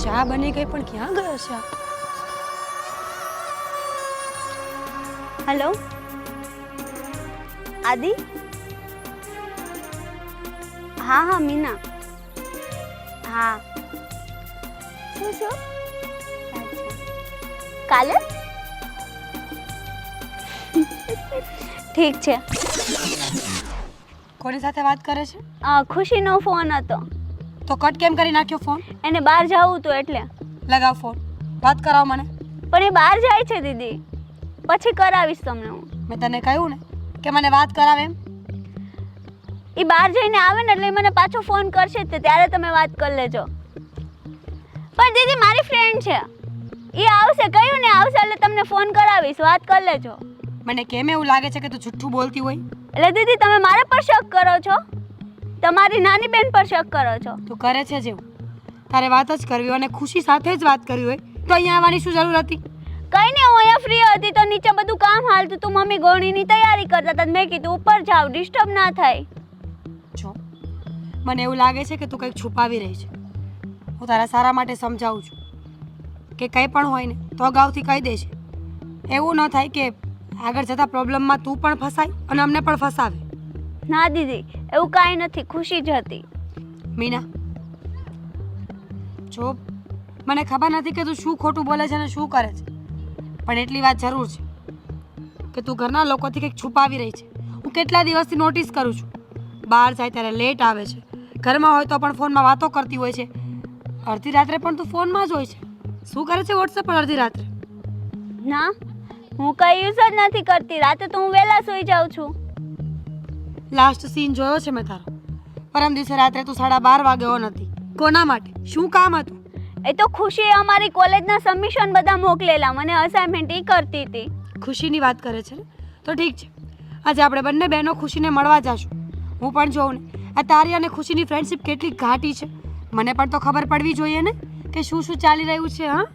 ચા બની ગઈ પણ ક્યાં ગયો છે આ? હેલો આદિ. હા હા મીના. હા શું શું? અચ્છા કાલે ઠીક છે. કોની સાથે વાત કરે છે? ખુશીનો ફોન હતો. તો કટ કેમ કરી નાખ્યો ફોન? એને બહાર જવું હતું એટલે. લગાવ ફોન, વાત કરાવ મને. પણ એ બહાર જાય છે દીદી, પછી કરાવીશ તમને હું. મેં તને કહ્યું ને કે મને વાત કરાવે એમ. એ બહાર જઈને આવે ને એટલે મને પાછો ફોન કરશે જ, ત્યારે તમે વાત કરી લેજો. પણ દીદી મારી ફ્રેન્ડ છે, એ આવશે, કહ્યું ને આવશે એટલે તમને ફોન કરાવીશ, વાત કરી લેજો. મને કેમ એવું લાગે છે કે તું જુઠ્ઠું બોલતી હોય? એટલે દીદી તમે મારા પર શક કરો છો, તમારી નાની બેન પર શક કરો છો. તું કરે છે જેવું. તારે વાત જ કરવી હોય અને ખુશી સાથે જ વાત કરવી હોય તો અહીંયા આવવાની શું જરૂર હતી? કઈ નહીં, હું અહીંયા ફ્રી હતી તો નીચે બધું કામ હાલતું હતું, મમ્મી ગોળીની તૈયારી કરતા હતા, મેં કીધું ઉપર જાવ, ડિસ્ટર્બ ના થાય. જો મને એવું લાગે છે કે તું કંઈક છુપાવી રહી છે. હું તારા સારા માટે સમજાવું છું કે કંઈ પણ હોય ને તો અગાઉથી કહી દે છે. એવું ન થાય કે આગળ જતા પ્રોબ્લેમમાં તું પણ ફસાય અને અમને પણ ફસાવે. ના દીદી એવું કાંઈ નથી, ખુશી જ હતી. મીના, જો મને ખબર નથી કે તું શું ખોટું બોલે છે અને શું કરે છે, પણ એટલી વાત જરૂર છે કે તું ઘરના લોકોથી કંઈક છુપાવી રહી છે. હું કેટલા દિવસથી નોટિસ કરું છું. બહાર જાય ત્યારે લેટ આવે છે, ઘરમાં હોય તો પણ ફોનમાં વાતો કરતી હોય છે, અડધી રાત્રે પણ તું ફોનમાં જ હોય છે. શું કરે છે વોટ્સએપ પર અડધી રાત્રે? ના હું કઈ યુઝ જ નથી કરતી, રાતે તો હું વહેલા સૂઈ જાઉં છું. લાસ્ટ સીન જોયો છે મેં તારો. પરમ દિવસે રાત્રે તું 12:30 વાગ્યો નથી. કોના માટે? શું કામ હતું? એ તો ખુશીએ અમારી કોલેજના સબમિશન બધા મોકલેલા, મને અસાઇનમેન્ટ એ કરતી હતી. ખુશીની વાત કરે છે ને? તો ઠીક છે, આજે આપણે બંને બહેનો ખુશીને મળવા જશું. હું પણ જોઉં ને આ તારી અને ખુશીની ફ્રેન્ડશિપ કેટલી ઘાટી છે. મને પણ તો ખબર પડવી જોઈએ ને કે શું શું ચાલી રહ્યું છે. હા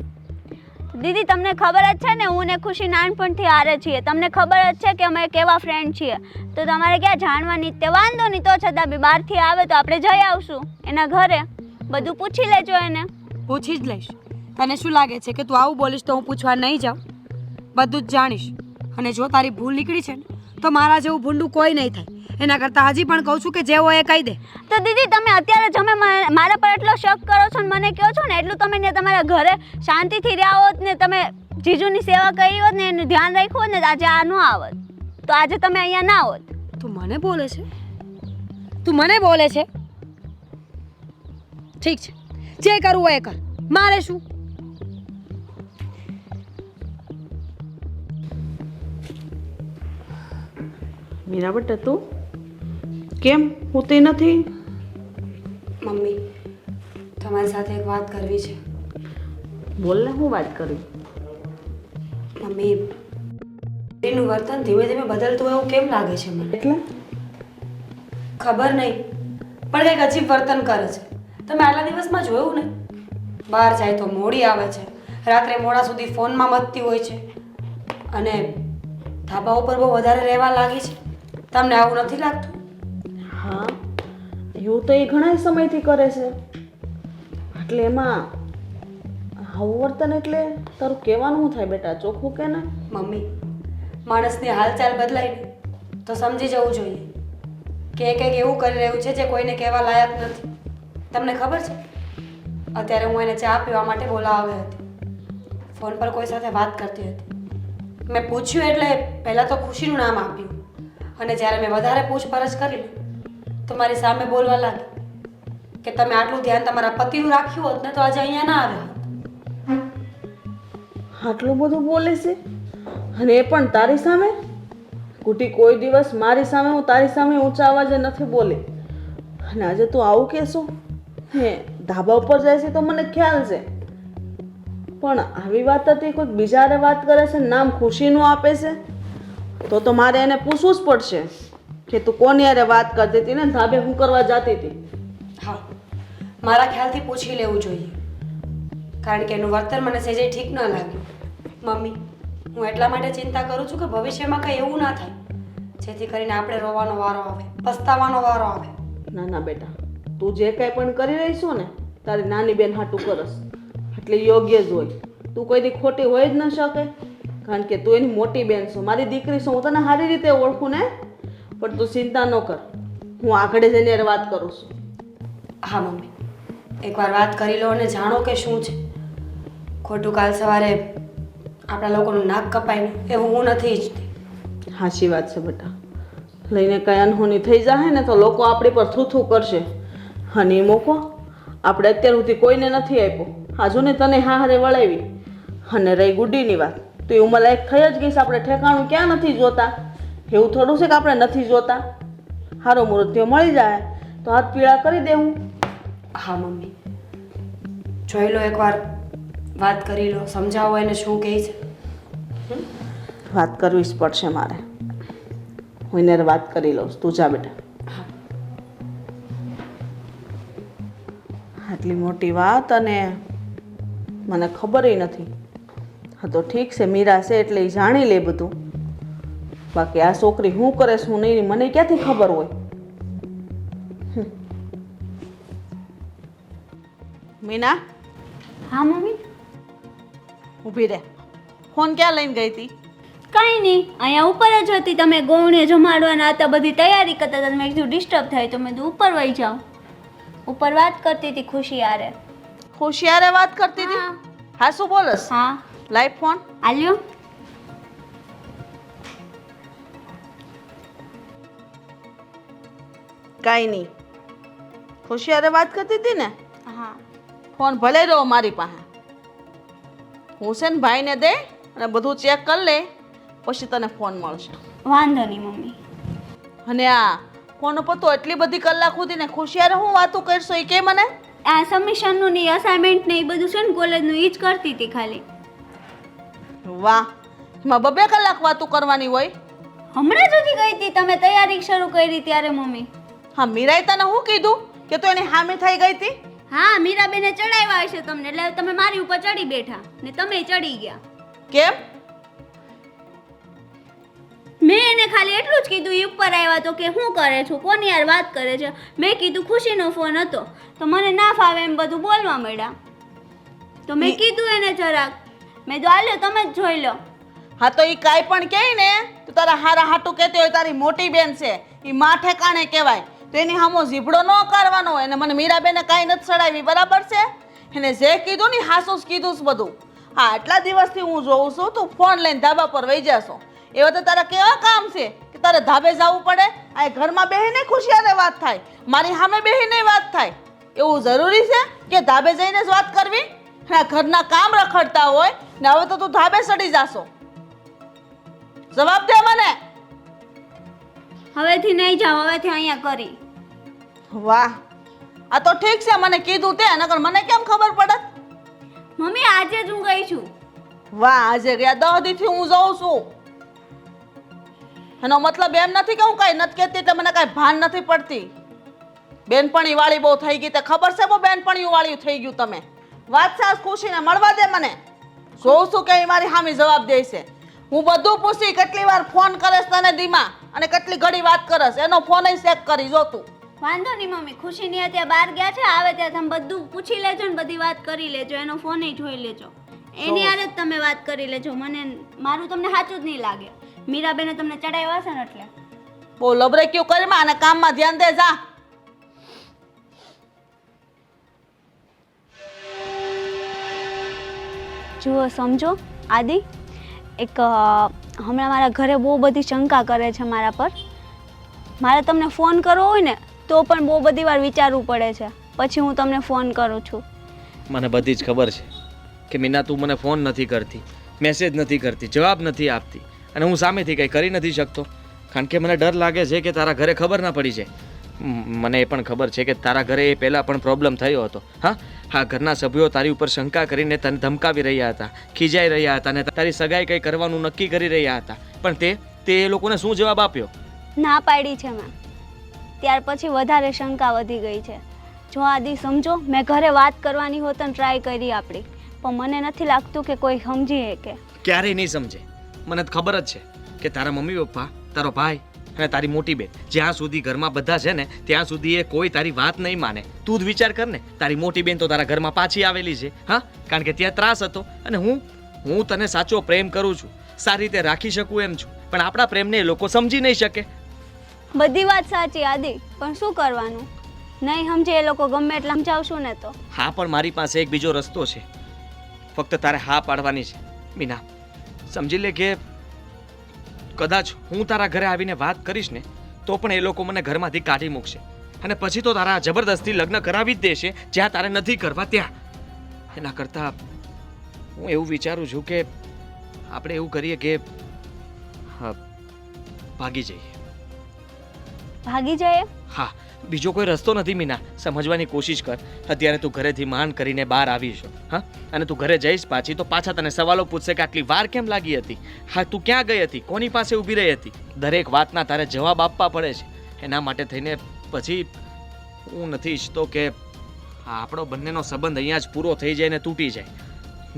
દીદી તમને ખબર જ છે ને, હું ને ખુશી નાનપણથી હારે છીએ, તમને ખબર જ છે કે અમે કેવા ફ્રેન્ડ છીએ, તો તમારે ક્યાં જાણવાની? તે વાંધો નહીં, તો છતાં બી બહારથી આવે તો આપણે જઈ આવશું એના ઘરે, બધું પૂછી લેજો એને. પૂછી જ લઈશ. તને શું લાગે છે કે તું આવું બોલીશ તો હું પૂછવા નહીં જાઉં? બધું જ જાણીશ. અને જો તારી ભૂલ નીકળી છે ને તો મારા જેવું ભૂંડું કોઈ નહીં થાય. એના કરતાં હજી પણ કહું છું કે જે હોય એ કહી દે. તો દીદી તમે અત્યારે જ મારા પર એટલો શક કરો છો ને મને કહો છો ને, એટલું તમે ને તમારા ઘરે શાંતિથી રહ્યા હોત ને, તમે જીજુની સેવા કરી હોત ને, એનું ધ્યાન રાખ્યું હોત ને, આજે આ ન આવત, તો આજે તમે અહીંયા ના હોત. તું મને બોલે છે? તું મને બોલે છે? ઠીક છે, જે કરવું હોય એ કર, મારે શું? મીરા બેટા તું કેમ હોતી નથી? મમ્મી, તમારી સાથે એક વાત કરવી છે. બોલ ને, હું વાત કરી? મમ્મી, એનું વર્તન ધીમે ધીમે બદલતું એવું કેમ લાગે છે મને? એટલે ખબર નહીં, પણ કંઈક અજીબ વર્તન કરે છે. તમે આટલા દિવસમાં જોયું ને? બહાર જાય તો મોડી આવે છે, રાત્રે મોડા સુધી ફોનમાં મથતી હોય છે, અને ધાબા ઉપર બહુ વધારે રહેવા લાગી છે. તમને આવું નથી લાગતું? હા, એવું તો એ ઘણા સમયથી કરે છે. એટલે એમાં આવું વર્તન એટલે તારું કહેવાનું શું થાય બેટા? ચોખ્ખું કે ને. મમ્મી, માણસની હાલચાલ બદલાય ને તો સમજી જવું જોઈએ કે એ કંઈક એવું કરી રહ્યું છે જે કોઈને કહેવા લાયક નથી. તમને ખબર છે, અત્યારે હું એને ચા પીવા માટે બોલાવી હતી. ફોન પર કોઈ સાથે વાત કરતી હતી. મેં પૂછ્યું એટલે પહેલાં તો ખુશીનું નામ આપ્યું, અને જ્યારે મેં વધારે પૂછપરછ કરી તો મારી સામે બોલવા લાગી કે તમે આટલું ધ્યાન તમારા પતિનું રાખ્યું હોત ને તો આજે અહીંયા ના આવ્યા હોત. આટલું બધું બોલે છે, અને એ પણ તારી સામે? કુટી કોઈ દિવસ મારી સામે, હું તારી સામે ઊંચા અવાજે નથી બોલી, અને આજે તું આવું કહેશો? હે, ધાબા ઉપર જાય છે તો મને ખ્યાલ છે, પણ આવી વાત હતી કોઈક બીજા હારે વાત કરે છે, નામ ખુશીનું આપે છે, તો મારે એને પૂછવું જ પડશે કે તું કોની હારે વાત કરતી હતી ને ધાબે હું કરવા જતી હતી. હા, મારા ખ્યાલથી પૂછી લેવું જોઈએ, કારણ કે એનું વર્તન મને સહેજે ઠીક ન લાગ્યું. મમ્મી, હું એટલા માટે ચિંતા કરું છું કે ભવિષ્યમાં કંઈ એવું ના થાય જેથી કરીને આપણે રોવાનો વારો આવે, પસ્તાવાનો વારો આવે. ના ના બેટા, તું જે કાંઈ પણ કરી રહી છો ને તારી નાની બેન હાટું કરસ, એટલે યોગ્ય જ હોય. તું કોઈ દી ખોટી હોય જ ન શકે, કારણ કે તું એની મોટી બેન છો, મારી દીકરી છો, હું તને સારી રીતે ઓળખું ને. પણ તું ચિંતા ન કર, હું આગળ જઈને યાર વાત કરું છું. હા મમ્મી, એકવાર વાત કરી લો અને જાણો કે શું છે. ખોટું કાલ સવારે આપણા લોકોનું નાક કપાય ને એવું હું નથી ઈચ્છતી. સાચી વાત છે બેટા. લઈને કઈ અનહોની થઈ જાય ને તો લોકો આપણી પર થૂથું કરશે. અને એ મોકો આપણે અત્યાર સુધી કોઈને નથી આપ્યો. આજુ ને તને હારે વળાવી. અને રહી ગુડીની વાત, તો એ ઉંમરલાયક થઈ જ ગઈશ. આપણે ઠેકાણું ક્યાં નથી જોતા? એવું થોડું છે કે આપણે નથી જોતા? સારો મૃત્યુ મળી જાય તો હાથ પીળા કરી દેવું. હા મમ્મી, જોઈ લો એકવાર, વાત કરી લો, સમજાવો એને શું કહે છે. વાત કરવી જ પડશે મારે. હું એને વાત કરી લઉં. તું જા બેટા. આટલી મોટી વાત અને મને ખબરય નથી. હા તો ઠીક છે, મીરા છે એટલે એ જાણી લે બધું. બાકી આ છોકરી શું કરે શું નહીં મને ક્યાંથી ખબર હોય? મીના, હા મમ્મી. ઊભી રહે. ફોન ક્યાં લઈને ગઈ હતી? કાંઈ નહીં, અહીંયા ઉપર જ હતી. તમે ગૌણે જમાડવાના હતા, બધી તૈયારી કરતા હતા. મેં કીધું ડિસ્ટર્બ થાય તો મેં ઉપર વહી જાઉં. ઉપર વાત કરતી હતી ખુશી યારે. ખુશી હારે વાત કરતી હતી? હા. હા, શું બોલસ? હા, લાઈવ ફોન. આલ્યો. કાંઈ નહીં. ખુશી હારે વાત કરતી હતી ને? હા. ફોન ભલે રહ્યો મારી પાસે. હું છે ને ભાઈને દે અને બધું ચેક કરી લે, પછી તને ફોન મળશે. વાંધો નહીં મમ્મી. અને આ ફોન પતો એટલી બધી કલાક સુધી ને ખુશી હારે હું વાતું કરશો એ કે મને? આ સબમિશનનું ને અસાઇનમેન્ટ ને એ બધું છે ને કોલેજનું એ જ કરતી હતી ખાલી. વાહ, એમાં 2 કલાક વાતું કરવાની હોય? હમણાં જ ગઈ હતી, તમે તૈયારી શરૂ કરી ત્યારે મમ્મી. હા, મીરાએ તને શું કીધું કે તું એની હામી થઈ ગઈ હતી? હા, મીરાબેને ચડાવ્યા હશે તમને, એટલે તમે મારી ઉપર ચડી બેઠા ને તમે ચડી ગયા. કેમ? મેં એને ખાલી એટલું જ કીધું, એ ઉપર આવ્યા તો કે શું કરે છો, કોની યાર વાત કરે છે. મેં કીધું ખુશીનો ફોન હતો, તો મને ના ફાવે એમ બધું બોલવા મળ્યા. તો મેં કીધું એને જરાક, મેં તો આલ્યો તમે જ જોઈ લો. હા તો એ કાંઈ પણ કહે ને તો તારા હારા હાટું કહેતી હોય. તારી મોટી બેન છે, એ માં ઠેકાણે કહેવાય. તો એની સામો ઝીબડો ન કરવાનો હોય. અને મને મીરાબેને કાંઈ નથી ચડાવી, બરાબર છે? એને જે કીધું ને હાસું જ કીધું બધું. હા, આટલા દિવસથી હું જોઉં છું તું ફોન લઈને ધાબા પર વહી જાશો. એવા તો તારા કેવા કામ છે કે તારે ધાબે જવું પડે? આ ઘરમાં બેહીને ખુશિયારે વાત થાય, મારી સામે બેહીને વાત થાય. એવું જરૂરી છે કે ધાબે જઈને જ વાત કરવી? હા, ઘરના કામ રખડતા હોય ને હવે તો તું ધાબે ચડી જાશો. જવાબ દે મને. હવેથી નહીં જાઓ, હવેથી અહીંયા કરી. વાહ, આ તો ઠીક છે, મને કીધું તે, નકર મને કેમ ખબર પડત? મમ્મી આજે જ હું ગઈ છું. વાહ, આજે ગયા 10 દીથી હું જાઉં છું. એનો મતલબ એમ નથી કે હું કાંઈ નથી કહેતી એટલે મને કાંઈ ભાન નથી પડતી. બેનપણી વાળી બહુ થઈ ગઈ, તે ખબર છે બહુ બેનપણીઓ વાળી થઈ ગયું તમે. વાત છે ખુશીને મળવા દે મને. જોઉં છું કે એ મારી સામે જવાબ દે છે. હું બધું પૂછી કેટલી વાર ફોન કરેશ તને દીમાં અને કેટલી ઘડી વાત કરસ, એનો ફોન ચેક કરી જો તું. વાંધો નહીં મમ્મી, ખુશીની અત્યારે બહાર ગયા છે, આવે ત્યારે તમે બધું પૂછી લેજો ને બધી વાત કરી લેજો, એનો ફોન જોઈ લેજો. એની હારે જ તમે વાત કરી લેજો. મને મારું તમને સાચું જ નહીં લાગે. મીરાબેને તમને ચડાવ્યા છે ને એટલે. બહુ લબરે ક્યું કરી માં અને કામમાં ધ્યાન દે જા. જુઓ સમજો આદિ, એક હમણાં મારા ઘરે બહુ બધી શંકા કરે છે મારા પર. મારે તમને ફોન કરવો હોય ને તો પણ બહુ બધી વાર વિચારવું પડે છે, પછી હું તમને ફોન કરું છું. મને બધી જ ખબર છે કે મીના તું મને ફોન નથી કરતી, મેસેજ નથી કરતી, જવાબ નથી આપતી અને હું સામેથી કંઈ કરી નથી શકતો, કારણ કે મને ડર લાગે છે કે તારા ઘરે ખબર ના પડી જાય. મને એ પણ ખબર છે કે તારા ઘરે એ પહેલાં પણ પ્રોબ્લેમ થયો હતો. હા, ઘરના સભ્યો તારી ઉપર શંકા કરીને તને ધમકાવી રહ્યા હતા, ખીજાઈ રહ્યા હતા અને તારી સગાઈ કંઈ કરવાનું નક્કી કરી રહ્યા હતા, પણ તે એ લોકોને શું જવાબ આપ્યો? ના પાડી છે મેં. ત્યાર પછી વધારે શંકા વધી ગઈ છે. જો આદિ સમજો, મેં ઘરે વાત કરવાની હોત ને ટ્રાય કરી આપણી, પણ મને નથી લાગતું કે કોઈ સમજી શકે. ક્યારેય નહીં સમજે. મને ખબર જ છે કે તારા મમ્મી પપ્પા, તારો ભાઈ અને તારી મોટી બેન જ્યાં સુધી ઘરમાં બધા છે ને ત્યાં સુધી એ કોઈ તારી વાત નહીં માને. તું જ વિચાર કર ને, તારી મોટી બેન તો તારા ઘરમાં પાછી આવેલી છે, હા, કારણ કે ત્યાં ત્રાસ હતો. અને હું તને સાચો પ્રેમ કરું છું, સારી રીતે રાખી શકું એમ છું, પણ આપણા પ્રેમને એ લોકો સમજી નહીં શકે. બધી વાત સાચી આદિ, પણ શું કરવાનું? નહીં સમજે એ લોકો, ગમે એટલે સમજાવશું ને તો. હા, પણ મારી પાસે એક બીજો રસ્તો છે. ફક્ત તારે હા પાડવાની છે મીના. સમજી લે કે કદાચ હું તારા ઘરે આવીને વાત કરીશ ને તો પણ એ લોકો મને ઘરમાંથી કાઢી મૂકશે, અને પછી તો તારા જબરદસ્તી લગ્ન કરાવી જ દેશે જ્યાં તારે નથી કરવા ત્યાં. એના કરતાં હું એવું વિચારું છું કે આપણે એવું કરીએ કે ભાગી જઈએ. ભાગી જાય? હા, બીજો કોઈ રસ્તો નથી મીના. સમજવાની કોશિશ કર. અત્યારે તું ઘરેથી માંડ કરીને બહાર આવી છો, હા, અને તું ઘરે જઈશ પાછી તો પાછા તને સવાલો પૂછશે કે આટલી વાર કેમ લાગી હતી, હા, તું ક્યાં ગઈ હતી, કોની પાસે ઊભી રહી હતી. દરેક વાતના તારે જવાબ આપવા પડે છે. એના માટે થઈને પછી હું નથી ઈચ્છતો કે આપણો બંનેનો સંબંધ અહીંયા જ પૂરો થઈ જાય ને તૂટી જાય.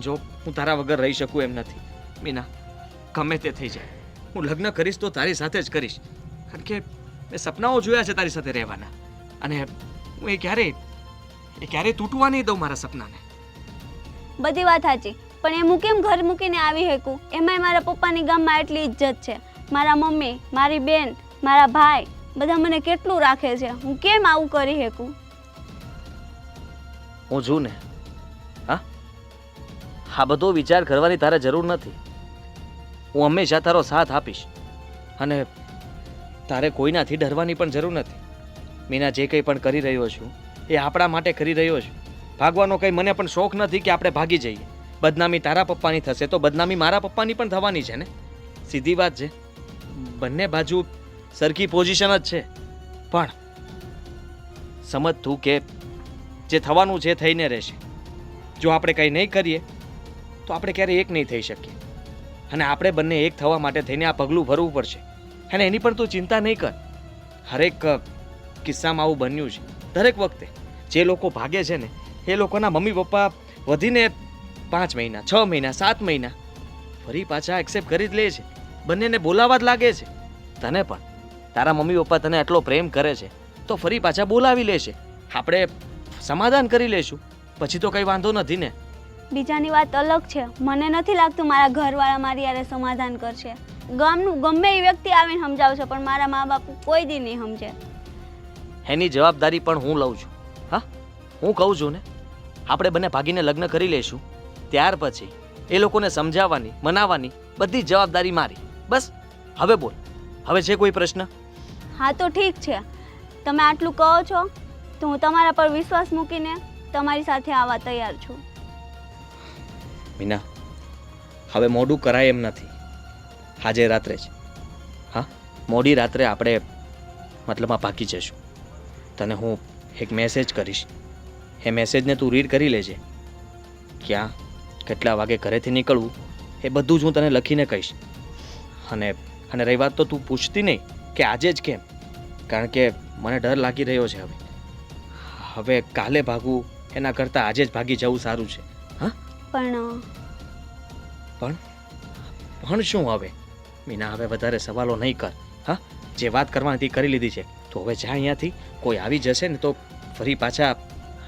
જો હું તારા વગર રહી શકું એમ નથી મીના. ગમે તે થઈ જાય, હું લગ્ન કરીશ તો તારી સાથે જ કરીશ, કારણ કે મેં સપનાઓ જોયા છે તારી સાથે રહેવાના, અને હું એ ક્યારેય તૂટવા નહીં દઉં મારા સપનાને. બધી વાત સાચી, પણ હું કેમ ઘર મૂકીને આવી શકું? એમાંય મારા પપ્પાની ગામમાં એટલી ઇજ્જત છે. મારા મમ્મી, મારી બેન, મારા ભાઈ બધા મને કેટલું રાખે છે. હું કેમ આવું કરી શકું? હું છું ને, હા, આ બધો વિચાર કરવાની તારે જરૂર નથી. હું હંમેશા તારો સાથ આપીશ, અને તારે કોઈનાથી ડરવાની પણ જરૂર નથી. મીના, જે કંઈ પણ કરી રહ્યો છું એ આપણા માટે કરી રહ્યો છું. ભાગવાનો કંઈ મને પણ શોખ નથી કે આપણે ભાગી જઈએ. બદનામી તારા પપ્પાની થશે તો બદનામી મારા પપ્પાની પણ થવાની છે ને. સીધી વાત છે, બંને બાજુ સરખી પોઝિશન જ છે. પણ સમજ તું કે જે થવાનું છે થઈને રહેશે. જો આપણે કંઈ નહીં કરીએ તો આપણે ક્યારેય એક નહીં થઈ શકીએ, અને આપણે બંને એક થવા માટે થઈને આ પગલું ભરવું પડશે. અને એની પણ તું ચિંતા નહીં કર. હરેક કિસ્સામાં આવું બન્યું છે. દરેક વખતે જે લોકો ભાગે છે ને એ લોકોના મમ્મી પપ્પા વધીને 5 મહિના, 6 મહિના, 7 મહિના ફરી પાછા એક્સેપ્ટ કરી જ લે છે. બંનેને બોલાવા જ લાગે છે. તને પણ તારા મમ્મી પપ્પા તને આટલો પ્રેમ કરે છે તો ફરી પાછા બોલાવી લેશે. આપણે સમાધાન કરી લેશું, પછી તો કંઈ વાંધો નથી ને. બીજાની વાત અલગ છે. મને નથી લાગતું મારા ઘરવાળા મારી યારે સમાધાન કરશે. ગામનું ગમે એ વ્યક્તિ આવીને સમજાવશે, પણ મારા મા બાપ કોઈ દી નહીં સમજે. એની જવાબદારી પણ હું લઉં છું. હા, હું કહું છું ને, આપણે બંને ભાગીને લગ્ન કરી લઈશું. ત્યાર પછી એ લોકોને સમજાવવાની, મનાવવાની બધી જવાબદારી મારી. બસ, હવે બોલ, હવે છે કોઈ પ્રશ્ન? હા તો ઠીક છે, તમે આટલું કહો છો તો હું તમારા પર વિશ્વાસ મૂકીને તમારી સાથે આવવા તૈયાર છું. મીના, હવે મોડું કરાય એમ નથી. આજે રાત્રે જ, હા, મોડી રાત્રે આપણે મતલબમાં ભાગી જઈશું. તને હું એક મેસેજ કરીશ, એ મેસેજને તું રીડ કરી લેજે. ક્યાં, કેટલા વાગે ઘરેથી નીકળવું એ બધું જ હું તને લખીને કહીશ. અને રહી વાત તો તું પૂછતી નહીં કે આજે જ કેમ, કારણ કે મને ડર લાગી રહ્યો છે. હવે કાલે ભાગવું એના કરતાં આજે જ ભાગી જવું સારું છે. હા, પણ શું હવે મીના? હવે વધારે સવાલો નહીં કર. હા, જે વાત કરવાની કરી લીધી છે તો હવે જા અહીંયાથી. કોઈ આવી જશે ને તો ફરી પાછા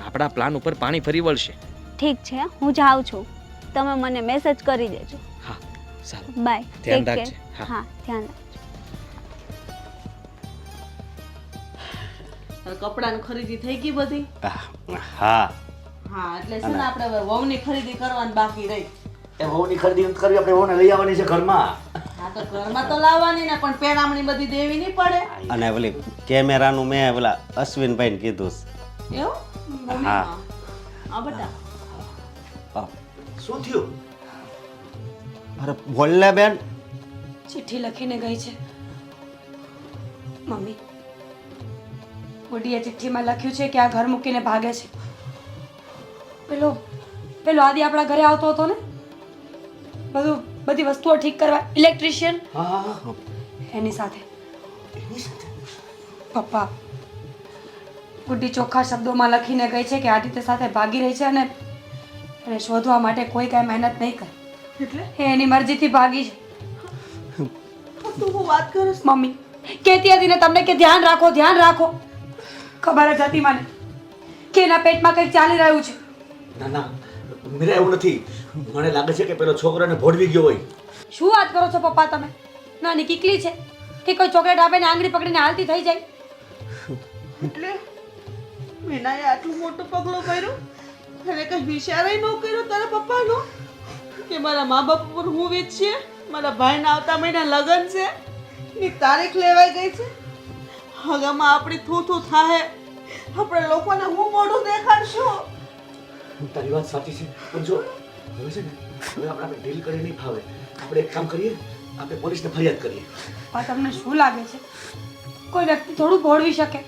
આપણા પ્લાન ઉપર પાણી ફરી વળશે. ઠીક છે, હું જાઉં છું. તમે મને મેસેજ કરી દેજો. હા, સારું, બાય, ધ્યાન રાખજે. હા, ધ્યાન રાખજો. કપડાની ખરીદી થઈ ગઈ બધી? હા, હા, એટલે છે ને આપણે હવે વહુની ખરીદી કરવાની બાકી રહી. એ વહુની ખરીદી નથી કરવી, આપણે વહુને લઈ આવવાની છે ઘરમાં. હા, તો ઘરમાં તો લાવવાની ને, પણ પેરામણી બધી દેવી નહીં પડે. અને પેલી કેમેરાનું મેં પેલા અશ્વિનભાઈને કીધું છે. એવું? હા. હા બેટા. શું થયું? અરે બોલ ને બેન. ચિઠ્ઠી લખીને ગઈ છે મમ્મી. મોટીએ ચિઠ્ઠીમાં લખ્યું છે કે આ ઘર મૂકીને ભાગે છે. પેલો આદિ આપણા ઘરે આવતો હતો ને, બધી વસ્તુઓ ઠીક કરવા, ઇલેક્ટ્રિશિયન, એની સાથે. પપ્પા, ગુડ્ડી ચોખ્ખા શબ્દોમાં લખીને ગઈ છે કે આદિત્ય સાથે ભાગી રહી છે, અને શોધવા માટે કોઈ કાંઈ મહેનત નહીં કરે. એટલે એ એની મરજીથી ભાગી છે. તું વાત કરીશ મમ્મી, કહેતી હતી ને તમને કે ધ્યાન રાખો ધ્યાન રાખો. ખબર જ હતી મને કે એના પેટમાં કંઈક ચાલી રહ્યું છે. ના ના મીરા એવું નથી. મને લાગે છે કે પેલો છોકરાને ભોળવી ગયો હોય. શું વાત કરો છો પપ્પા તમે? નાની કીકલી છે કે કોઈ ચોકલેટ આપે ને આંગળી પકડીને હાલતી થઈ જાય? એટલે મીનાએ આટલું મોટું પગલું ભર્યું અને કઈ વિચારે ન કર્યો તારા પપ્પાનો કે મારા મા બાપ પર હું વીતશે, મારા ભાઈના આવતા મહિના લગ્ન છે ની તારીખ લેવાઈ ગઈ છે. હગામાં આપણી થૂ થૂ થાહે, આપણે લોકોને હું મોઢું દેખાડશું. તારી વાત સાચી છે પણ જો હવે છે ને હવે આપણે ડીલ કરી નહીં ફાવે. આપણે એક કામ કરીએ, આપણે પોલીસને ફરિયાદ કરીએ. પણ તમને શું લાગે છે કોઈ વ્યક્તિ થોડું ભોળવી શકે?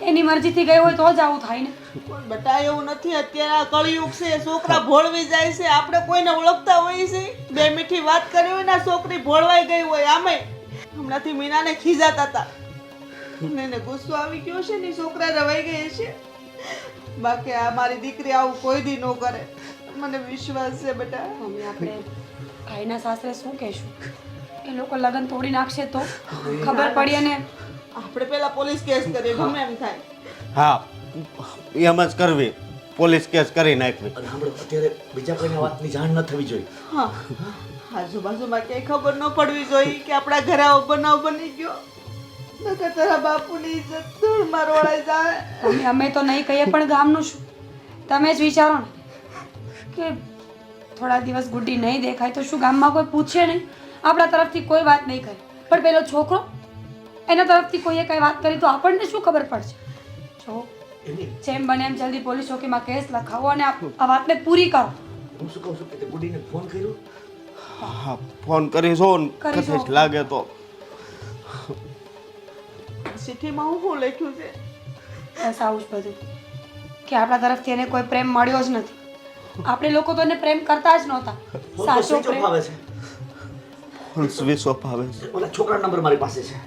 એની મરજીથી ગઈ હોય તો જ આવું થાય ને. પણ બટા એવું નથી. અત્યારે આ કળિયુગ છે, છોકરા ભોળવી જાય છે. આપણે કોઈને ઓળખતા હોઈએ છીએ, બે મીઠી વાત કરી હોય ને આ છોકરી ભોળવાઈ ગઈ હોય. આમે હમણાંથી મીનાને ખીજાતા હતા, એને ગુસ્સો આવી ગયો છે ને છોકરા રવાઈ ગઈ છે. બાકી આ મારી દીકરી આવું કોઈ દી ન કરે, મને વિશ્વાસ છે બેટા. મમ્મી આપણે ભાઈના સાસરે શું કહેશું? એ લોકો લગ્ન તોડી નાખશે તો ખબર પડી અને આપણે પેલા પોલીસ કેસ કરીએ, ગમે એમ થાય. હા એમ જ કરવી, પોલીસ કેસ કરી નાખવી. અને આપણે અત્યારે બીજા કોઈને વાતની જાણ ન થવી જોઈએ. હા, આજુબાજુમાં ક્યાંય ખબર ન પડવી જોઈએ કે આપણા ઘરે આવો બનાવ બની ગયો. નકર તારા બાપુની ઇજ્જત ધૂળમાં રોળાઈ જાય. મમ્મી અમે તો નહીં કહીએ પણ ગામનું શું? તમે જ વિચારો ને કે થોડા દિવસ ગુડ્ડી નહીં દેખાય તો શું ગામમાં કોઈ પૂછે નહીં? આપણા તરફથી કોઈ વાત નહીં કરે પણ પેલો છોકરો એના તરફથી કોઈએ કઈ વાત કરી તો આપણને શું ખબર પડશે? જો એની જેમ બને એમ જલ્દી પોલીસ ચોકીમાં કેસ લખાવો અને આ વાતને પૂરી કરો. હું શું કહું છું કે તે ગુડીને ફોન કર્યો? હા ફોન કરીશો ને કરીશું. કદાચ લાગે તો. ચિઠ્ઠીમાં હું લખ્યું છે? બસ આવું જ બધું કે આપણા તરફથી એને કોઈ પ્રેમ મળ્યો જ નથી. આપણે લોકો તો એને પ્રેમ કરતા જ નહોતા. ફોન તો સાચો સ્વિચ ઓફ પ્રેમ આવે છે. ફોન સ્વિચ ઓફ આવે છે. ઓલા છોકરાનો નંબર મારી પાસે છે.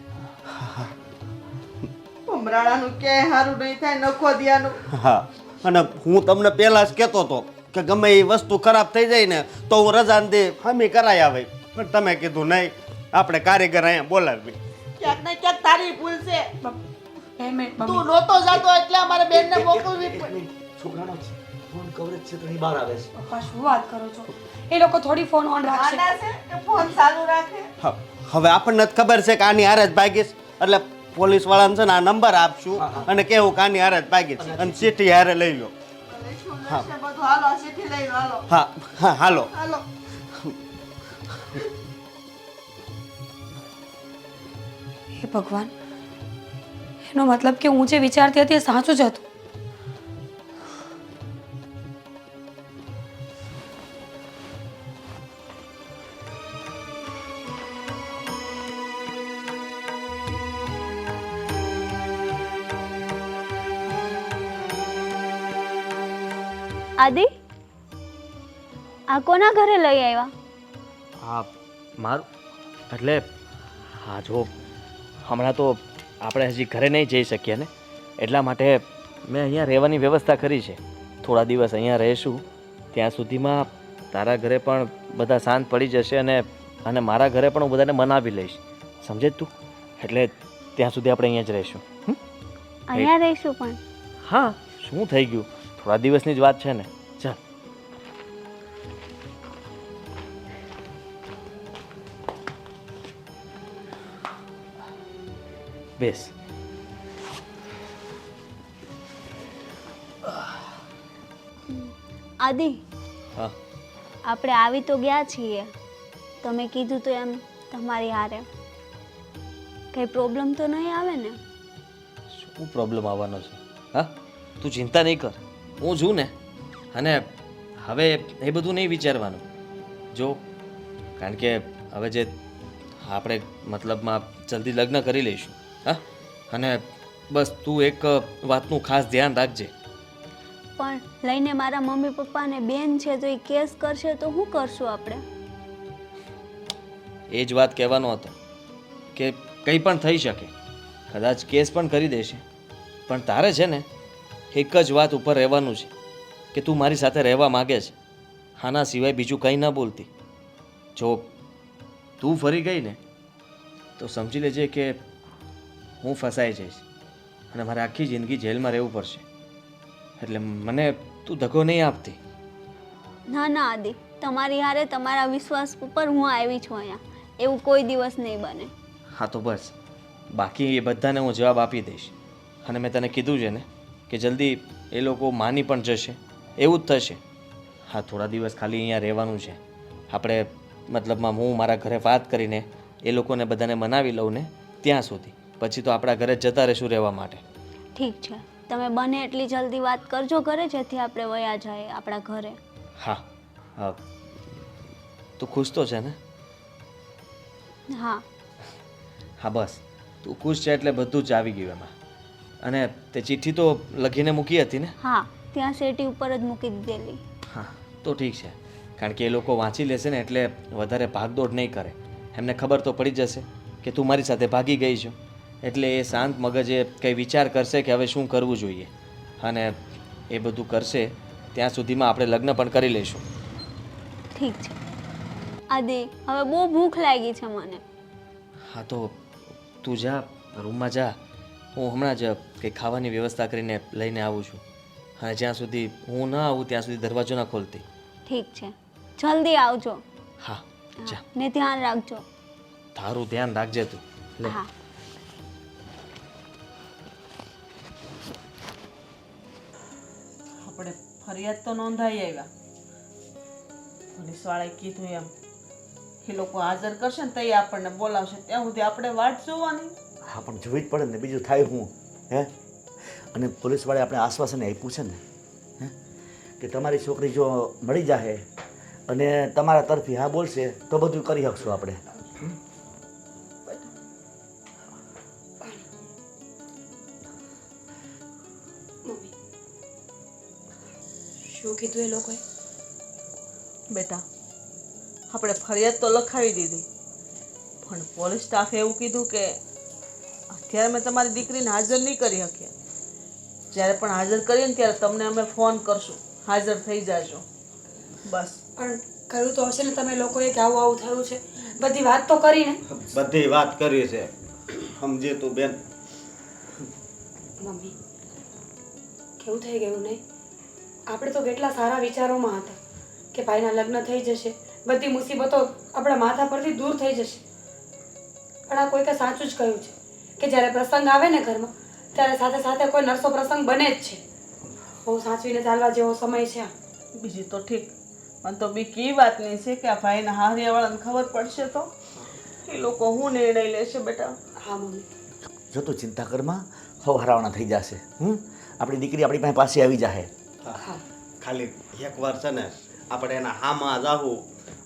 ભમરાણાનું ક્યાંય સારું નહીં થાય, નખો દિયાનું. હા અને હું તમને પહેલા જ કહેતો હતો કે ગમે એ વસ્તુ ખરાબ થઈ જાય ને તો હું રજાને દે હમી કરાઈ આવે, પણ તમે કીધું નહીં, આપણે કારીગર અહીંયા બોલાવી. ક્યાંક ને ક્યાંક તારી ભૂલ છે. બે મિનિટ તું મમ્મી. નહોતો જતો એટલે અમારે બેનને મોકલવી એક પડી. મિનિટ, છોકરાનો ફોન કવરેજ છે તો અહીં બહાર આવે છે. પપ્પા શું વાત કરો છો? એ લોકો થોડી ફોન ઓન રાખશે. આના છે કે ફોન ચાલુ રાખે. હા, હવે આપણને જ ખબર છે કે આની હારે જ ભાગીશ, એટલે પોલીસ વાળાને છે ને આ નંબર આપશું અને કેવું કે આની હારે જ ભાગીશ અને ચીઠી હારે લઈ લો. લખ્યું હશે બધું. હાલો આ ચિઠ્ઠી લઈ લો, હાલો હા હા હાલો. હાલો. હે ભગવાન, એનો મતલબ કે હું જે વિચારતી હતી એ સાચું જ હતું. આદિ, આ કોના ઘરે લઈ આવ્યા? હા મારું એટલે હા જો હમણાં તો આપણે હજી ઘરે નહીં જઈ શકીએ ને, એટલા માટે મેં અહીંયા રહેવાની વ્યવસ્થા કરી છે. થોડા દિવસ અહીંયા રહીશું, ત્યાં સુધીમાં તારા ઘરે પણ બધા શાંત પડી જશે અને મારા ઘરે પણ હું બધાને મનાવી લઈશ, સમજે તું? એટલે ત્યાં સુધી આપણે અહીંયા જ રહીશું. અહીંયા રહીશું પણ? હા, શું થઈ ગયું, થોડા દિવસની જ વાત છે ને. ચાલ બેસ. આદિ, હા આપણે આવી તો ગયા છીએ, તમે કીધું તો એમ તમારી હારે કઈ પ્રોબ્લેમ તો નહીં આવે ને? શું પ્રોબ્લેમ આવવાનો છે? હા, તું ચિંતા નહીં કર, હું છું ને. અને હવે એ બધું નહીં વિચારવાનું જો, કારણ કે હવે જે આપણે મતલબમાં જલ્દી લગ્ન કરી લઈશું. હા, અને બસ તું એક વાતનું ખાસ ધ્યાન રાખજે. પણ લઈને મારા મમ્મી પપ્પાને બેન છે તો એ કેસ કરશે તો શું કરશું આપણે? એ જ વાત કહેવાનો હતો કે કંઈ પણ થઈ શકે, કદાચ કેસ પણ કરી દેશે, પણ તારે છે ને એક જ વાત ઉપર રહેવાનું છે કે તું મારી સાથે રહેવા માગે છે. આના સિવાય બીજું કંઈ ન બોલતી. જો તું ફરી ગઈ ને તો સમજી લેજે કે હું ફસાઈ જઈશ અને મારે આખી જિંદગી જેલમાં રહેવું પડશે. એટલે મને તું ધક્કો નહીં આપતી. ના ના આદિ, તમારી હારે તમારા વિશ્વાસ ઉપર હું આવી છું અહીંયા. એવું કોઈ દિવસ નહીં બને. હા તો બસ, બાકી એ બધાને હું જવાબ આપી દઈશ. અને મેં તને કીધું છે ને કે જલ્દી એ લોકો માની પણ જશે, એવું જ થશે. હા, થોડા દિવસ ખાલી અહીંયા રહેવાનું છે આપણે. મતલબમાં હું મારા ઘરે વાત કરીને એ લોકોને બધાને મનાવી લઉં ને ત્યાં સુધી. પછી તો આપણા ઘરે જતા રહીશું રહેવા માટે. ઠીક છે, તમે બને એટલી જલ્દી વાત કરજો ઘરે, જેથી આપણે વયા જાય આપણા ઘરે. હા હા, તું ખુશ તો છે ને? હા. હા બસ, તું ખુશ છે એટલે બધું જ આવી ગયું એમાં. અને તે ચિઠ્ઠી તો લખીને મૂકી હતી ને? હા, ત્યાં સેટી ઉપર જ મૂકી દીધેલી. હા તો ઠીક છે, કારણ કે એ લોકો વાંચી લેશે ને એટલે વધારે ભાગદોડ નહીં કરે. એમને ખબર તો પડી જશે કે તું મારી સાથે ભાગી ગઈ છો. એટલે એ શાંત મગજે કંઈ વિચાર કરશે કે હવે શું કરવું જોઈએ. અને એ બધું કરશે ત્યાં સુધીમાં આપણે લગ્ન પણ કરી લઈશું. ઠીક છે આદિ, હવે બહુ ભૂખ લાગી છે મને. હા તો તું જા, રૂમમાં જા. હું હમણાં જ કંઈ ખાવાની વ્યવસ્થા કરીને લઈને આવું છું. અને જ્યાં સુધી હું ન આવું ત્યાં સુધી દરવાજો ના ખોલતી. ઠીક છે, જલ્દી આવજો. હા જા, ને ધ્યાન રાખજો. તારું ધ્યાન રાખજે તું. લે. હા. આપણે ફરિયાદ તો નોંધાઈ આવ્યા. પોલીસવાળાએ કીધું એમ એ લોકો હાજર કરશે ને તઈ આપણને બોલાવશે, ત્યાં સુધી આપણે વાટ જોવાની. હા પણ જોવી જ પડે ને, બીજું થાય હું હે. અને પોલીસવાળાએ આપણે આશ્વાસન આપ્યું છે ને હે કે તમારી છોકરી જો મળી જાય અને તમારા તરફી હા બોલશે તો બધું કરી શકશું આપણે. મમ્મી, શું કીધું એ લોકોએ? બેટા, આપણે ફરિયાદ તો લખાવી દીધી, પણ પોલીસ સ્ટાફે એવું કીધું કે અત્યારે મેં તમારી દીકરીને હાજર નહીં કરી શકીએ. જ્યારે પણ હાજર કરીએ ને ત્યારે તમને અમે ફોન કરશું, હાજર થઈ જાજો. બસ. પણ કહ્યું તો હશે ને તમે લોકોએ કે આવું આવું થયું છે? બધી વાત તો કરી ને? બધી વાત કરી છે, સમજે તું બેન. મમ્મી, કેવું થઈ ગયું નહીં? આપણે તો કેટલા સારા વિચારોમાં હતા કે ભાઈના લગ્ન થઈ જશે, બધી મુસીબતો આપણા માથા પરથી દૂર થઈ જશે. પણ આ કોઈકે સાચું જ કહ્યું છે કે જ્યારે પ્રસંગ આવે ને ઘરમાં ત્યારે સાથે સાથે કોઈ નરસો પ્રસંગ બને જ છે. બહુ સાચવીને ચાલવા જેવો સમય છે આ. બીજી તો ઠીક, પણ તો બીક એ વાતની છે કે આ ભાઈના હારિયાવાળાને ખબર પડશે તો એ લોકો શું નિર્ણય લેશે બેટા. હા મમ્મી. જો તું ચિંતા કરમાં, હવ હરાવણા થઈ જશે. આપણી દીકરી આપણી પાસે આવી જશે. હા. ખાલી એકવાર છે ને આપણે એના હામાં જાવું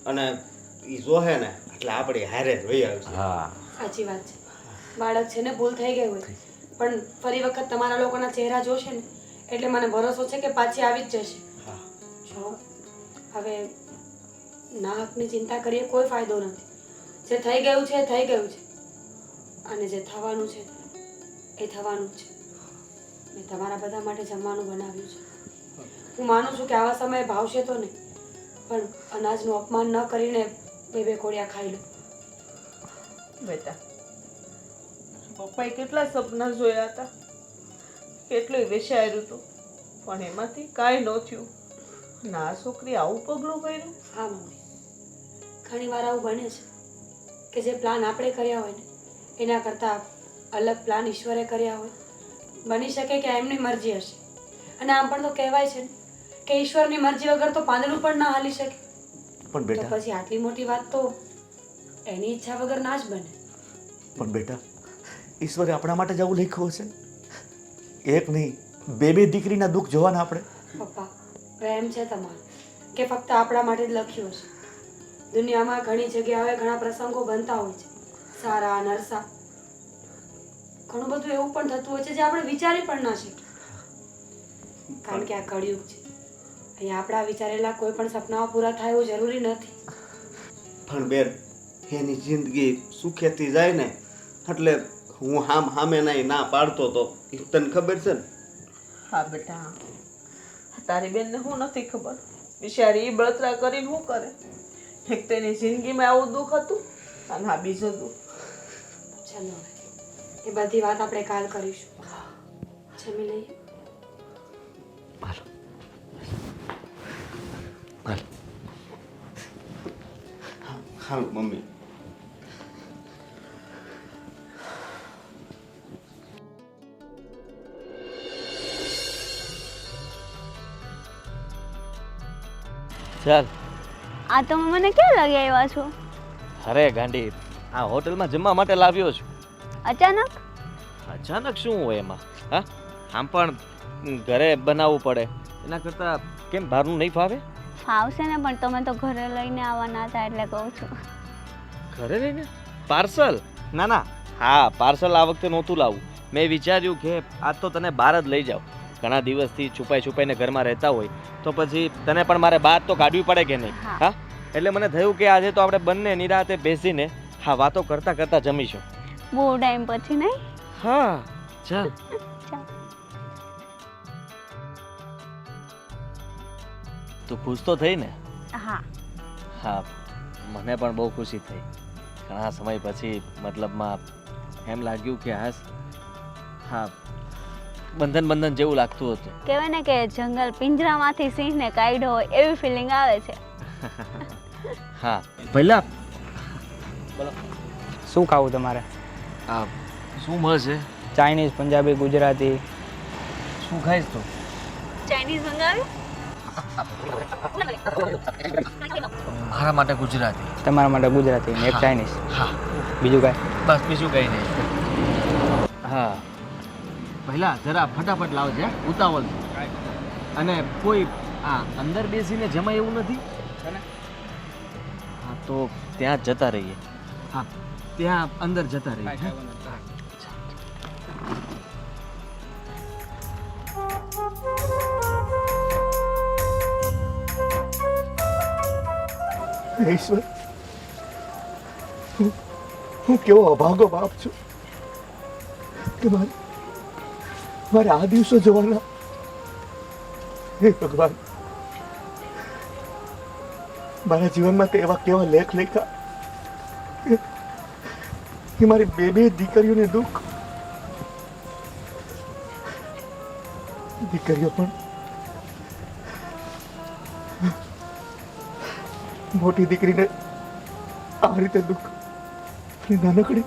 અને એ જોહે ને એટલે આપણે હારે જ વહી આવશે. હા સાચી વાત છે. બાળક છે ને ભૂલ થઈ ગઈ હોય, પણ ફરી વખત તમારા લોકોના ચહેરા જોશે ને એટલે મને ભરોસો છે કે પાછી આવી જ જશે. હા. જો હવે ના હકની ચિંતા કરીએ કોઈ ફાયદો નથી. જે થઈ ગયું છે એ થઈ ગયું છે, અને જે થવાનું છે એ થવાનું જ છે. મેં તમારા બધા માટે જમવાનું બનાવ્યું છે. હું માનું છું કે આવા સમયે ભાવશે તો નહીં, પણ અનાજનું અપમાન ન કરીને બે કોળિયા ખાઈ લો. બેટા, પપ્પાએ કેટલા સપના જોયા હતા, કેટલું વિચાર્યું હતું, પણ એમાંથી કાંઈ ન થયું. ના છોકરી આવું પગલું ભર્યું. હા મમ્મી, ઘણી વાર આવું બને છે કે જે પ્લાન આપણે કર્યા હોય ને એના કરતાં અલગ પ્લાન ઈશ્વરે કર્યા હોય. બની શકે કે એમની મરજી હશે, અને આમ પણ તો કહેવાય છે ને કે ઈશ્વરની મરજી વગર તો પાંદડું પણ ના હાલી શકે. પણ તો બેટા, પછી આટલી મોટી વાત તો એની ઈચ્છા વગર ના જ બને. પણ બેટા, ઈશ્વરે આપણા માટે જ આવું લખ્યું હશે. એક નહીં, બે દીકરીના દુઃખ જોવાના આપણે. પપ્પા, પ્રેમ છે તમારો કે ફક્ત આપણા માટે જ લખ્યું હશે? દુનિયામાં ઘણી જગ્યાએ ઘણા પ્રસંગો બનતા હોય છે, સારા નરસા. ઘણું બધું એવું પણ થતું હોય છે જે આપણે વિચારી પણ ના શકીએ, કારણ કે આ કળિયુગ છે. અહીંયા આપણા વિચારેલા કોઈ પણ સપનાઓ પૂરા થાય એવું જરૂરી નથી. પણ બેન, એની જિંદગી સુખેથી જાય ને એટલે હું હામે નહીં ના પાડતો તો તને ખબર છે ને? હા બેટા, તારી બેનને હું નથી ખબર, બિચારી એ બળતરા કરીને શું કરે. એક તો એની જિંદગીમાં આવું દુઃખ હતું, અને આ બીજું દુઃખ. ચાલો હવે એ બધી વાત આપણે કાલ કરીશું. જમી લઈએ. હાલો હાલો હાલ મમ્મી. ચાલ. આ તમે મને ક્યાં લઈ આવ્યા છો? અરે ગાંડી, આ હોટલમાં જમવા માટે લાવ્યો છું. અચાનક? અચાનક શું હોય એમાં? હા, આમ પણ ઘરે બનાવવું પડે, એના કરતાં કેમ બહારનું નહીં ફાવે? ફાવશે ને, પણ તમે તો ઘરે લઈને આવવાના હતા એટલે કહું છું. ઘરે રહીને પાર્સલ? ના ના, હા પાર્સલ આ વખતે નહોતું લાવવું. મેં વિચાર્યું કે આજ તો તને બહાર જ લઈ જાઉં. ઘણા દિવસથી છુપાઈને ઘરમાં રહેતા હોય તો પછી તને પણ મારે બહાર તો કાઢવી પડે કે નહીં? હા. હા, એટલે મને થયું કે આજે તો આપણે બંને નિરાતે બેસીને હા વાતો કરતા કરતા જમીશું. બહુ ટાઈમ પછી નહીં? હા ચાલ. ચાલ. તું ખુશ તો થઈ ને? હા. હા, મને પણ બહુ ખુશી થઈ. ઘણા સમય પછી મતલબમાં એમ લાગ્યું કે હા બંધન જેવું લાગતું હતું. કહેવાય ને કે જંગલ પિંજરામાંથી સિંહને કાઢ્યો હોય એવી ફિલિંગ આવે છે. હા પહેલા શું ખાવું તમારે? આ શું મળશે? ચાઇનીઝ, પંજાબી, ગુજરાતી? શું ખાઈશ તું? ચાઇનીઝ મંગાવ્યું? મારા માટે ગુજરાતી. તમારા માટે ગુજરાતી ને એક ચાઇનીઝ. હા બીજું કાંઈ? બસ બીજું કંઈ નહીં. હા પહેલા જરા ફટાફટ લાવજે, ઉતાવળ. અને કોઈ આ અંદર બેસીને જમાય એવું નથી? હા તો ત્યાં જ જતા રહીએ. હા ત્યાં અંદર જતા રહીએ. ઈશ્વર, હું કેવો અભાગો બાપ છું કે મારે આ દિવસો જોવાના. હે ભગવાન, મારા જીવનમાં તે એવા કેવા લેખ લખ્યા કે મારી બે દીકરીઓને દુઃખ. દીકરીઓ પણ મોટી દીકરીને આ રીતે દુઃખ. નાનકડી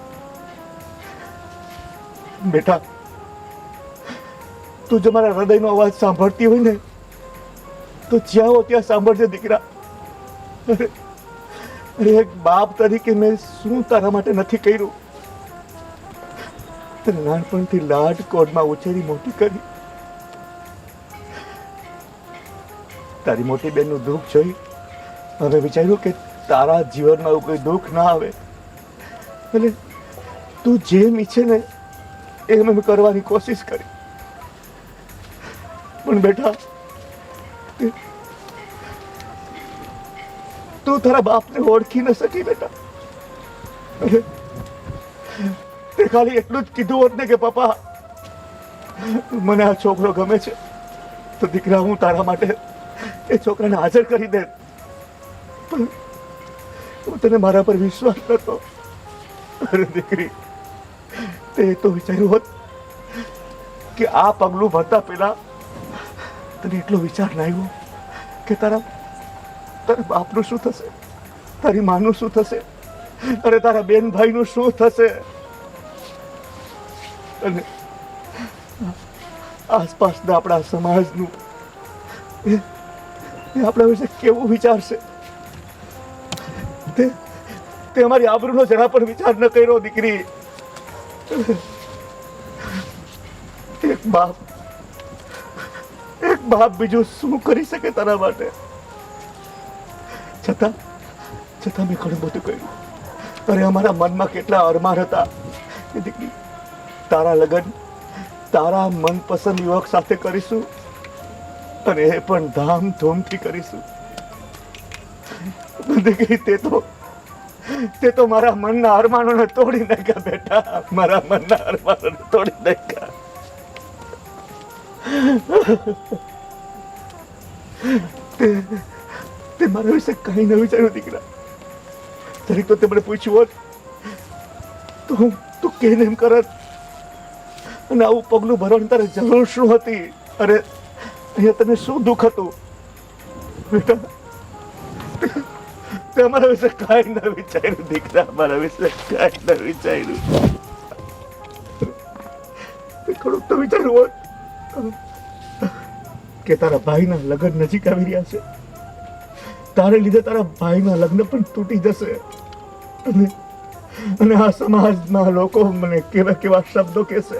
બેટા, તું જો મારા હૃદયનો અવાજ સાંભળતી હોય ને તો જ્યાં હો ત્યાં સાંભળજે દીકરા. અરે એક બાપ તરીકે મેં શું તારા માટે નથી કર્યું? તને નાનપણથી લાડ કોડમાં ઉછેરી મોટી કરી. તારી મોટી બેનનું દુઃખ જોઈ હવે વિચાર્યું કે તારા જીવનમાં એવું કોઈ દુઃખ ના આવે એટલે તું જેમ ઈચ્છે ને એમ એમ કરવાની કોશિશ કરી. પણ બેટા, તું તારા બાપને ઓળખી ન શકી બેટા. તે ખાલી એટલું જ કીધું હોત ને કે પપ્પા મને આ છોકરો ગમે છે, તો દીકરા હું તારા માટે એ છોકરાને હાજર કરી દે. પણ તને મારા પર વિશ્વાસ નતો. અરે દીકરી, તે તો વિચાર્યું હોત કે આ પગલું ભરતા પહેલા તને એટલો વિચાર ના આવ્યો કે તારા બાપનું શું થશે, તારી માનું શું થશે, અરે તારા બેન ભાઈનું શું થશે, અને આસપાસના આપણા સમાજનું એ આપણા વિશે કેવું વિચારશે. તે અમારી આબરૂનો જરા પણ વિચાર ન કર્યો દીકરી. એક બાપ બીજું શું કરી શકે તારા માટે? છતાં મેં ઘણું બધું કર્યું. અરે અમારા મનમાં કેટલા અરમાન હતા કે દીકરી તારા લગ્ન તારા મનપસંદ યુવક સાથે કરીશું, અને એ પણ ધામધૂમથી કરીશું. દીકરી તે તો મારા મનના અરમાનોને તોડી નાખ્યા બેટા, મારા મનના અરમાનોને તોડી નાખ્યા. તે મારા વિશે કઈ ન વિચાર્યું દીકરા. જરીક તો તે મને પૂછ્યું હોત તો હું કેમ એમ કરત? અને આવું પગલું ભરવાની તારે જરૂર શું હતી? અરે અહીંયા તને શું દુઃખ હતું બેટા? તે અમારા વિશે કાંઈ ન વિચાર્યું દીકરા, અમારા વિશે કાંઈ ન વિચાર્યું. તે થોડુંક તો વિચાર્યું હોત કે તારા ભાઈના લગ્ન નજીક આવી રહ્યા છે, તારે લીધે તારા ભાઈના લગ્ન પણ તૂટી જશે, અને આ સમાજના લોકો મને કેવા કેવા શબ્દો કહેશે.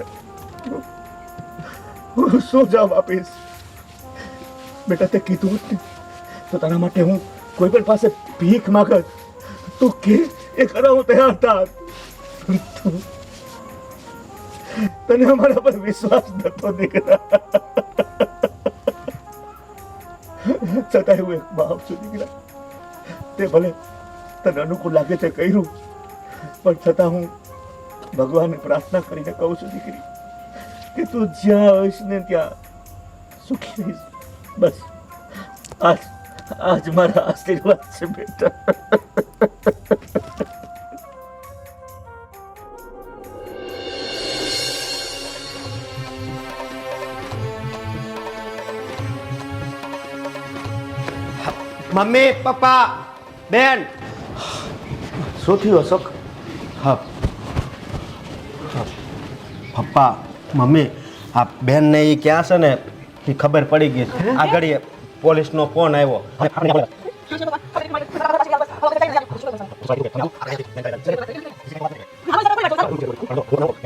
હું શું જવાબ આપીશ? બેટા તે કીધું હોત ને તો તારા માટે હું કોઈ પણ પાસે ભીખ માગત, તો કે એ કરવા હું તૈયાર થાત. તને અમારા પર વિશ્વાસ નતો દીકરા, છતાંય હું એક બાપ છું દીકરા. તે ભલે તને અનુકૂળ લાગે તે કર્યું, પણ છતાં હું ભગવાનને પ્રાર્થના કરીને કહું છું દીકરી કે તું જ્યાં હોઈશ ને ત્યાં સુખી રહીશ. બસ આજ મારા આશીર્વાદ છે બેટા. મમ્મી, પપ્પા, બેન, શું થયું અશોક? હા પપ્પા, મમ્મી, આ બેનને એ ક્યાં છે ને એ ખબર પડી ગઈ. આગળ પોલીસનો ફોન આવ્યો.